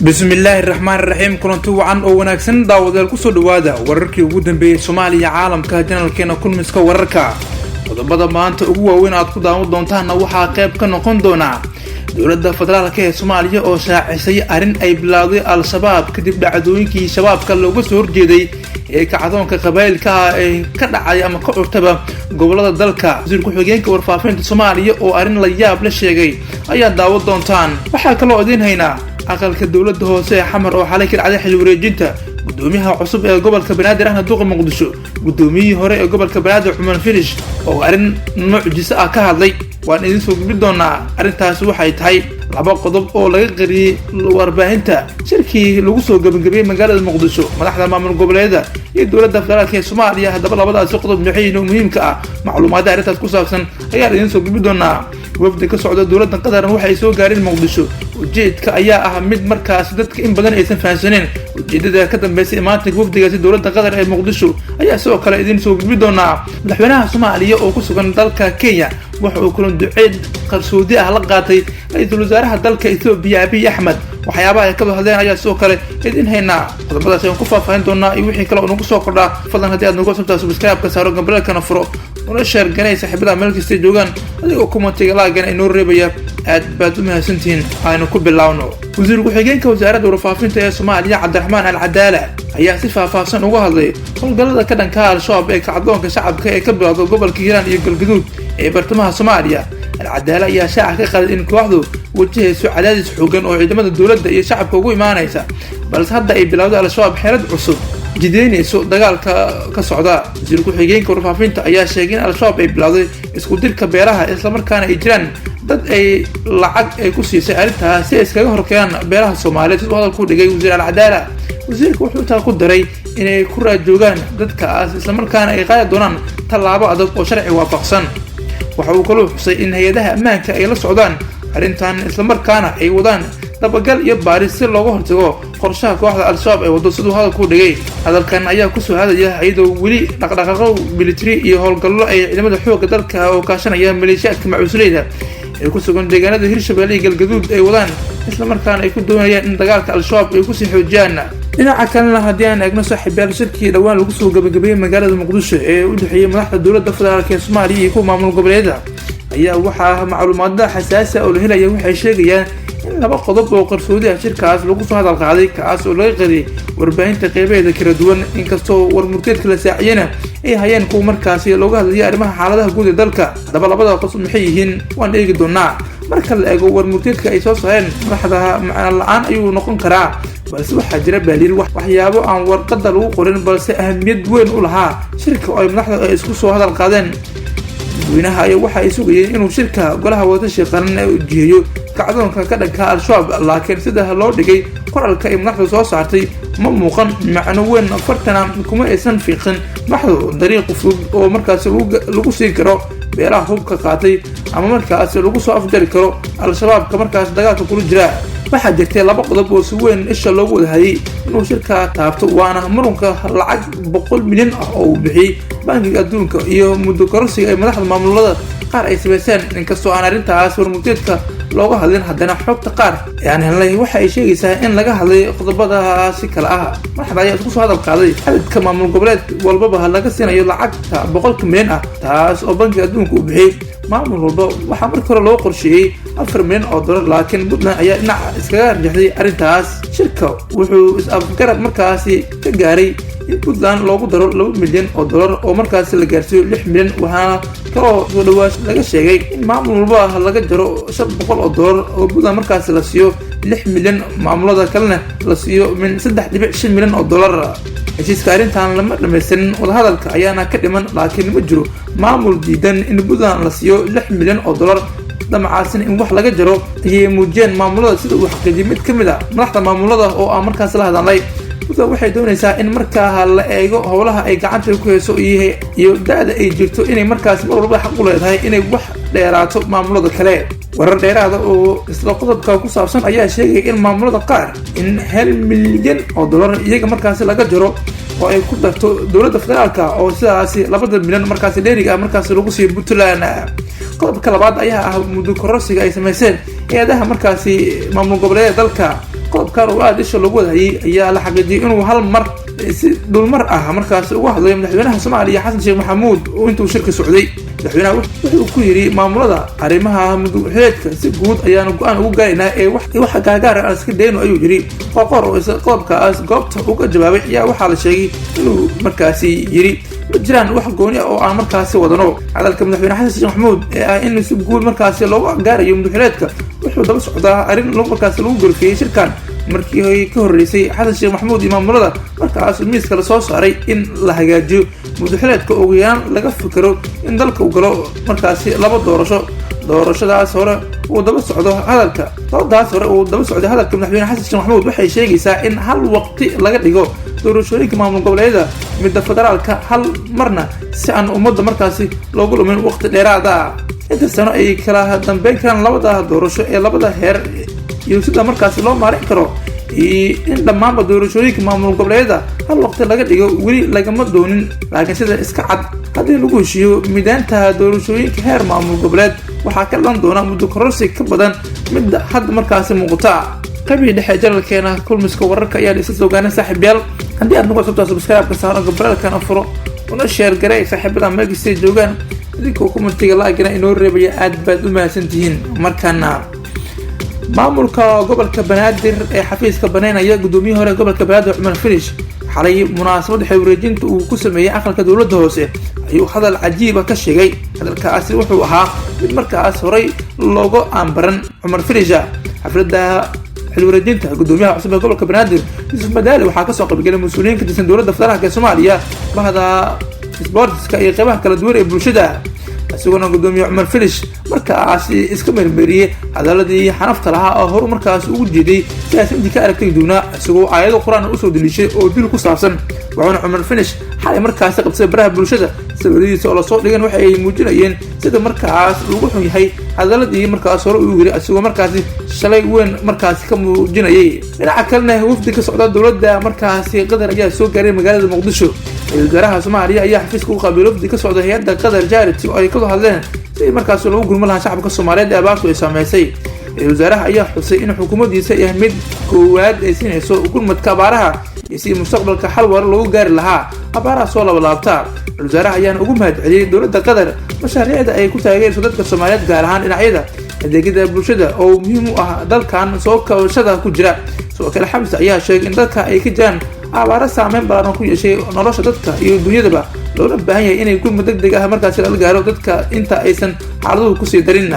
bismillaahi raxmaani raxiim kulanti wacan oo wanaagsan daawadayaal kusoo dhawaada wararkii ugu dambeeyey Soomaaliya caalamka janalkeena kulmiska wararka qodobada maanta ugu waaweyn aad ku daawan doontaana waxaa qayb ka noqon doona dowladda federaalka ee Soomaaliya oo shaacisay arin ay bilowday al-shabaab kadib dhacdooyinkii shabaabka looga soo horjeeday ee kacdoonka qabaylka ee ka dhacay ama ka urtaba gobolada dalka wasiir ku-xigeenka warfaafinta Soomaaliya oo arin la yaab la sheegay ayaa daawan doontaan waxaa kaloo idin haynaa aqalka dowladda hoose ee xamar oo xalay ka dhacday xil wareejinta gudoomiyaha cusub ee gobolka Banaadir ahna duqa Muqdisho gudoomiyihii hore ee gobolka Banaadir Cumar Filish oo arin mucjiso ah ka hadlay waan idin soo gudbin doonaa arintaas waxay tahay laba qodob oo laga qariyay warbaahinta shirkii lagu soo gabagabay magaalada Muqdisho madaxda maamul goboleedyada iyo dowladda federaalka ee Soomaaliya hadaba labadaas qodob muhiim muhiimka ah macluumaadka arintaas ku saabsan ayaa idin soo gudbin doonaa wafdi ka socda dowladda Qatar waxay soo gaareen Muqdisho ujeedka ayaa ah mid markaas dadka in badan aysan fahansaneen ujeedada ka dambeysay imaanka wafdigaasi dowladda Qatar ee Muqdisho ayaa sidoo kale idin soo gudbin doonaa madaxweynaha Soomaaliya oo ku sugan dalka Kenya waxa uu kulan duceed qarsoodi ah la qaatay ra'iisul wasaaraha dalka Itoobiya Abiy Ahmed waxyaabaha ay ka hadleen ayaa sidoo kale idin haynaa qodobadaas ayaan ku faahfaahin doonaa iyo wixii kale oo nagu soo kordha fadlan haddii aad nagu sabtaa subscribe ka saaro gambalkana furo una share ganay saaxiibada meel kasta joogaan adigoo commentiga laagan ay noo reebaya aad baad u mahadsantihiin aynu ku bilaawno wasiir ku-xigeenka wasaaradda warfaafinta ee Soomaaliya Cabdiraxmaan Al-Cadaala ayaa si faahfaahsan uga hadlay howlgallada ka dhanka al-shabaab ee kacdoonka shacabka ee ka bilowday gobolka Hiiraan iyo Galgaduud ee bartamaha Soomaaliya Al-Cadaala ayaa shaaca ka qaaday in kooxdu wajahayso cadaadis xooggan oo ciidamada dowladda iyo shacabka ugu imaanaysa balse hadda ay bilowday al-shabaab xeelad cusub jideynayso dagaalka ka socda wasiir ku-xigeenka warfaafinta ayaa sheegay in al-shabaab ay bilowday isku dirka beeraha isla markaana ay jiraan dad ay lacag ay ku siisay arrintaas si ay iskaga horkeeyaan beeraha Soomaaliyeed sidoo hadalku dhigay wasiir Al-Cadaala wasiirku wuxuu taa ku daray inay ku raajoogaan dadkaas isla markaana ay qaadi doonaan tallaabo adag oo sharci waafaqsan waxa uu kaloo xusay in hay'adaha ammaanka ay la socdaan arrintan isla markaana ay wadaan dabagal iyo baaris si looga hortago qorshaha kooxda al-shabaab ee waddo sidoo hadalku dhigay hadalkan ayaa ku soo hadaya iyadoo weli dhaqdhaqaaqo military iyo howlgallo ay ciidamada xoogga dalka oo kaashanaya maleeshiyaadka macuusleyda ee ku sugan deegaanada Hirshabelle iyo Galgaduud ay wadaan isla markaana ay ku doonayaan in dagaalka al-shabaab ay ku sii xoojiyaan dhinaca kalena haddii aan eegno saaxiibayaal shirkii dhawaan lagu soo gabagabeeyay magaalada Muqdisho ee u dhaxeeyay madaxda dowladda federaalka ee Soomaaliya iyo kuwa maamul goboleedyada ayaa waxaa macluumaadda xasaasi ah oo la helaya waxay sheegayaan in laba qodob oo qarsoodi ah shirkaas lagu soo hadal qaaday kaas oo laga qariyay warbaahinta qeybaheeda kala duwan inkastoo warmurteedka la saaciyana ay hayeen kuwa markaasi looga hadlayay arrimaha xaaladaha guud ee dalka hadaba labada qodob maxay yihiin waan eegi doonaa marka la eego warmurteedka ay soo saareen madaxda macna la'aan ayuu noqon karaa balse waxaa jira baaliil waxyaabo aan warqadda lagu qorin balse ahamiyad weyn u lahaa shirka oo ay madaxda isku soo hadal qaadeen dadweynaha ayaa waxa ay sugayeen inuu shirka golaha wadatashiga qaran u jiheeyo kacdoonka ka dhanka al-shabaab laakiin sida loo dhigay qoraalka ay madaxdu soo saartay ma muuqan macno weyn fartana kuma aysan fiiqin madaxdu dariiq fudud oo markaas lagu sii karo beeraha hubka qaatay ama markaas lagu soo afjari karo al-shabaabka markaas dagaalka kula jira waxaa jirtay laba qodob oo si weyn isha loogu wadahayay inuu shirka taabto waana marunka lacag 100 milyan ah oo uu bixiyay bangiga adduunka iyo muddo kororsiga ay madaxda maamulada qaar ay sameeyeen inkastoo aan arrintaas warmurteedka looga hadlin haddana xogta qaar yani helay waxa ay sheegaysaa in laga hadlay qodobadaasi kala ah madaxda ayaa isku soo hadal qaaday xadidka maamul goboleed walbaba laga siinayo lacagta 100 milyan ah taas oo bangiga adduunka uu bixiyay maamul walba waxaa markii hore loo qorsheeyay 4 milyan oo dollar laakiin Puntland ayaa dhinac iskaga rajixday arrintaas shirka wuxuu is-afgarad markaasi ka gaaray in Puntland loogu daro 2 milyan oo dollar oo markaasi la gaarsiiyo 6 milyan waxaana kaloo soo dhawaad laga sheegay in maamul walba laga jaro 500 oo dollar oo Puntland markaasi la siiyo 6 milyan maamulada kalena la siiyo min 3.5 milyan oo dollar heshiiska arrintan lama dhameystirin wadahadalka ayaana ka dhiman laakiin ma jiro maamul diidan in Puntland la siiyo 6 milyan oo dollar damacaasina in wax laga jaro ayay muujiyeen maamulada sida uu xaqiijiyay mid ka mid ah madaxda maamulada oo aan markaas la hadalay waxay doonaysaa in markaa la eego howlaha ay gacanta ku hayso iyo da'da ay jirto inay markaas mar walba xaq u leedahay inay wax dheeraato maamulada kale warar dheeraada oo isla qodobka ku saabsan ayaa sheegay in maamulada qaar in 1 milyan oo dollar iyaga markaas laga jaro oo ay ku darto dowladda federaalka oo sidaas 2 milyan markaas dheeriga markaas lagu sii Puntland qodobka labaad ayaa ah muddo kororsiga ay sameeyeen hay'adaha markaas maamul goboleedyada dalka qodobkan oo aad isha lagu wadayay ayaa la xaqiijiyay inuu hal mar si dhulmar ah markaasi uga hadlayo madaxweynaha Soomaaliya Xasan Sheekh Maxamuud oo intuu shirka socday. madaxweynaha wuxuu ku yiri maamulada arrimaha mudugxeedka si guud ayaan go'aan ugu gaaraynaa ee wax gaagaar ah iska deeno ayuu yiri. qoqor oo qodobkaas goobta uga jawaabay ayaa waxaa la sheegay inuu markaasi yiri ma jiraan wax gooni ah oo aan markaasi wadano. hadalka madaxweyne Xasan Sheekh Maxamuud ee ah in si guud markaasi looga gaarayo mudugxeedka wuxuu daba socdaa arrin markaasi lagu gorfeeyay shirkan markii ay ka horeysay Xasan Sheekh Maxamuud iyo maamulada markaas miiska la soo saaray in la hagaajiyo mudugxeedka ugu yaraan laga fikiro in dalka uu galo markaasi laba doorashadaas hore uu daba socdo hadalka madaxweyne Xasan Sheekh Maxamuud waxay sheegaysaa in hal waqti laga dhigo doorashooyinka maamul goboleedyada midda federaalka hal marna si aan ummadda markaasi loogu lumin waqti dheeraad ah. inta sano ay kala dambeyn karaan labada doorasho ee labada heer iyo sida markaasi loo maareyn karo in dhammaanba doorashooyinka maamul goboleedyada hal waqti laga dhigo weli lagama doonin. laakiin sida iska cad haddii lagu heshiiyo midaanta doorashooyinka heer maamul goboleed waxaa ka dhalan doona muddo kororsi ka badan midda hadda markaasi muuqata. qaybihii dhexe janalkeena kulmiska wararka ayaa isa soogaanay saaxiibayaal. haddii aad nagu cusubtaa subscribe-ka saaro gabraalkana furo una sheer garay saaxiibada meelkastay joogaan idinkoo commentiga laagana inoo reebaya aad baad u mahadsantihiin. markaana maamulka gobolka Banaadir ee xafiiska baneynaya gudoomiyihii hore gobolka Banaadir Cumar Filish xalay munaasabad xewareejinta uu ku sameeyay aqalka dowladda hoose ayuu hadal cajiib ah ka sheegay. hadalkaasi wuxuu ahaa mid markaas horay looga aanbaran Cumar Filish. xafladda xewareejinta gudoomiyaha cusub ee gobolka Banaadir Yusuf Madaali waxaa ka soo qaybgalay mas'uuliyiin ka tirsan dowladda federaalka ee Soomaaliya bahda sportska iyo qaybaha kala duwan ee bulshada. isaguna gudoomiye Cumar Filish markaas iska mermeriyay hadaladii xanafta lahaa oo hor markaas ugu jeeday siyaasadii ka aragtay duuna isagoo aayado quraan u soo dilishay oo dil ku saabsan. waxaana Cumar Filish xalay markaas qabsay baraha bulshada sawiradiisa oo la soo dhigan waxa ay muujinayeen sida markaas lagu xun yahay hadaladii markaas hore uu yiri isagoo markaas shalay weyn markaas ka muujinayay. dhinaca kalena wafdi ka socda dowladda markaas Qatar ayaa soo gaaray magaalada Muqdisho. wasaaraha Soomaaliya ayaa xafiiska u qaabilay wafdi ka socda hay'adda Qatar Charity oo ay ka hadleen si markaas loogu gurmo lahaa shacabka Soomaaliyeed ee abaartu ay saameysay. wasaaraha ayaa xusay in xukuumaddiisa ay mid koowaad ay siinayso gurmadka abaaraha iyo si mustaqbalka xal waara loogu gaari lahaa abaaraha soo laabta. wasaaraha ayaa ugu mahadceliyay dowladda Qatar mashaariicda ay ku taageerayso dadka Soomaaliyeed gaar ahaan dhinacyada adeegyada bulshada oo muhiim u ah dalkan soo kabashada ku jira. sidoo kale Xamse ayaa sheegay in dadka ay ka jiraan abaara saameyn ballaaran ku yeeshay nolosha dadka iyo dunyadaba loona baahan yahay inay gurmad degdeg ah markaasi la gaaro dadka inta aysan xaaladuhu kusii darin.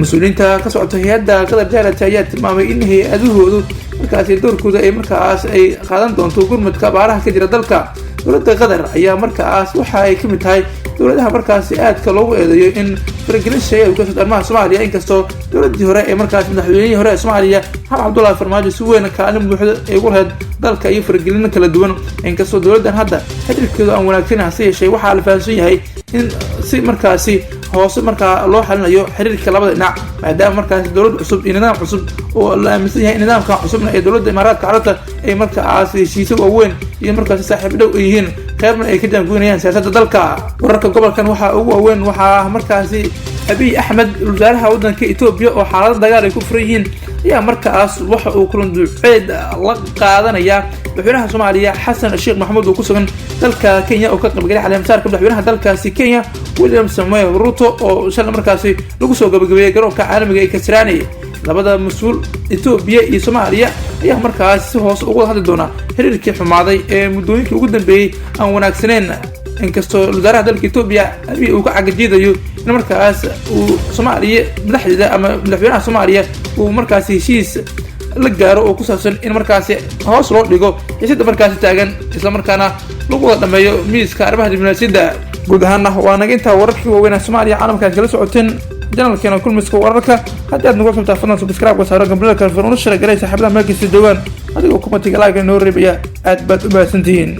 mas-uuliyiinta ka socota hay'adda Qatar Charity ayaa tilmaamay in hay-adahoodu markaasi doorkooda ay markaas ay qaadan doonto gurmadka abaaraha ka jira dalka. dowladda Qatar ayaa markaas waxa ay ka mid tahay dowladaha markaasi aadka loogu eedeeyo in faragelin shay ay ku soo dharmaha Soomaaliya inkastoo dowladdii hore ee markaas madaxweynihii hore ee Soomaaliya Maxamed Cabdullaahi Farmaajo si weyn kaalin buuxda ay ugu lahayd dalka iyo faragelin kala duwan. inkastoo dowladdan hadda xiriirkeedu aan wanaagsan hase yeeshee waxaa la fahamsan yahay in si markaasi hoose markaa loo xalinayo xiriirka labada dhinac maadaama markaasi dowlad cusub iyo nidaam cusub oo la aaminsan yahay nidaamka cusubna ee dowladda Imaaraadka Carabta ay markaas heshiisyo waaweyn iyo markaasi saaxiib dhow ay yihiin qaybna ay ka jaangoynayaan siyaasadda dalka. wararka gobolkan waxaa ugu waaweyn waxaa markaasi Abiy Ahmed wasaaraha waddanka Itoobiya oo xaalad dagaal ay ku furan yihiin ayaa markaas waxa uu kulan duceed la qaadanaya madaxweynaha Soomaaliya Xasan Sheekh Maxamuud oo ku sugan dalka Kenya oo ka qaybgalay caleemasaarka madaxweynaha dalkaasi Kenya William Samoei Ruto oo shalay markaasi lagu soo gabagabeeyay garoonka caalamiga ee Kasarani. labada mas'uul Itoobiya iyo Soomaaliya ayaa markaas si hoos ugu hadli doona xiriirkii xumaaday ee muddooyinkii ugu dambeeyay aan wanaagsaneyn. inkastoo wasaaraha dalka Itoobiya Abiy uu ka cagajiidayo in markaas uu Soomaaliya madaxdeeda ama madaxweynaha Soomaaliya uu markaas heshiis la gaaro oo ku saabsan in markaas hoos loo dhigo xiisada markaas taagan isla markaana lagu wada dhameeyo miiska arrimaha diblomaasiyadda. guud ahaan waa naga intaa wararkii waaweyn ee Soomaaliya caalamka kala socoteen janalkeena kulmiska wararka. haddii aad nagu cusubtaa fadlan subscribe saaro gabraalka furno shara garay saaxiibada meelkasta joogaan adigoo commentiga like inoo reebaya aad baad u mahadsantihiin.